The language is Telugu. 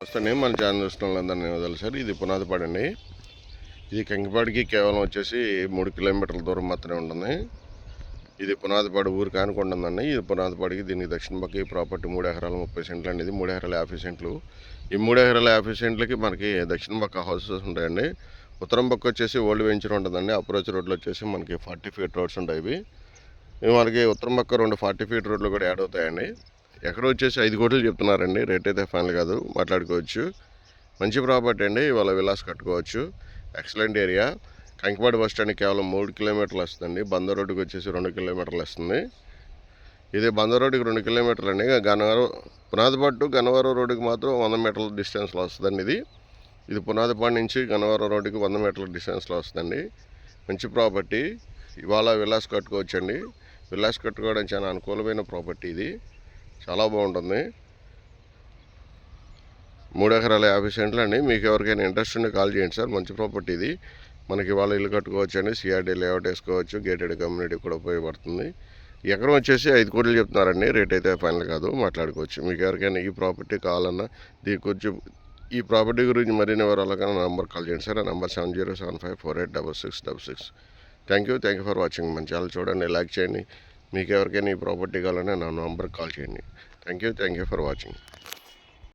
వస్తానే మన ఛానల్ చూస్తున్న వాళ్ళందరినీ వదలు సార్. ఇది పునాదిపాడు అండి. ఇది కంకిపాడికి కేవలం వచ్చేసి 3 కిలోమీటర్ల దూరం మాత్రమే ఉంటుంది. ఇది పునాదిపాడు ఊరికి ఆనుకుంటుందండి. ఇది పునాదిపాడికి దీనికి దక్షిణ పక్క ఈ ప్రాపర్టీ 3 ఎకరాల 30 సెంట్లు అండి. ఇది 3 ఎకరాల 50 సెంట్లు. ఈ 3 ఎకరాల 50 సెంట్లకి మనకి దక్షిణ పక్క హౌసెస్ ఉంటాయండి. ఉత్తరం పక్క వచ్చేసి ఓల్డ్ వెంచర్ ఉంటుందండి. అప్రోచ్ రోడ్లు వచ్చేసి మనకి 40 ఫీట్ రోడ్స్ ఉంటాయి. ఇవి మనకి ఉత్తరం పక్క 2 40 ఫీట్ రోడ్లు కూడా యాడ్ అవుతాయండి. ఎక్కడ వచ్చేసి 5 కోట్లు చెప్తున్నారండి. రేట్ అయితే ఫైనల్ కాదు, మాట్లాడుకోవచ్చు. మంచి ప్రాపర్టీ అండి. ఇవాళ విలాస్ కట్టుకోవచ్చు. Excellent area. Kankipadu bus stand కేవలం 3 కిలోమీటర్లు వస్తుందండి. బందర్ రోడ్డుకి వచ్చేసి 2 కిలోమీటర్లు వస్తుంది. ఇది బందర్ రోడ్డుకి 2 కిలోమీటర్లు అండి. గన్నవరం పునాదిపాడు టు గన్నవరం రోడ్డుకి మాత్రం 100 మీటర్ల డిస్టెన్స్లో వస్తుందండి. ఇది పునాదిపాడు నుంచి గన్నవరం రోడ్డుకి 100 మీటర్ల డిస్టెన్స్లో వస్తుందండి. మంచి ప్రాపర్టీ. ఇవాళ విలాస్ కట్టుకోవచ్చండి. విలాస్ కట్టుకోవడం చాలా అనుకూలమైన ప్రాపర్టీ. ఇది చాలా బాగుంటుంది. 3 ఎకరాల 50 సెంట్లు అండి. మీకు ఎవరికైనా ఇంట్రెస్ట్ ఉంటే కాల్ చేయండి సార్. మంచి ప్రాపర్టీ ఇది. మనకి వాళ్ళ ఇల్లు కట్టుకోవచ్చు అండి. సిఆర్డీ లేఅవుట్ వేసుకోవచ్చు. గేటెడ్ కమ్యూనిటీ కూడా ఉపయోగపడుతుంది. ఎకరం వచ్చేసి 5 కోట్లు చెప్తున్నారండి. రేట్ అయితే ఫైనల్ కాదు, మాట్లాడుకోవచ్చు. మీకు ఎవరికైనా ఈ ప్రాపర్టీ కావాలన్నా దీనికి కొంచెం ఈ ప్రాపర్టీ గురించి మరిన్ని వివరాలకన్నా నా నెంబర్ కాల్ చేయండి సార్. ఆ number 7075486666. Thank you for watching. మన ఛానల్ చూడండి, లైక్ చేయండి. మీకు ఎవరికైనా ఈ ప్రాపర్టీ కావాలన్నా నా నెంబర్కి కాల్ చేయండి. Thank you for watching.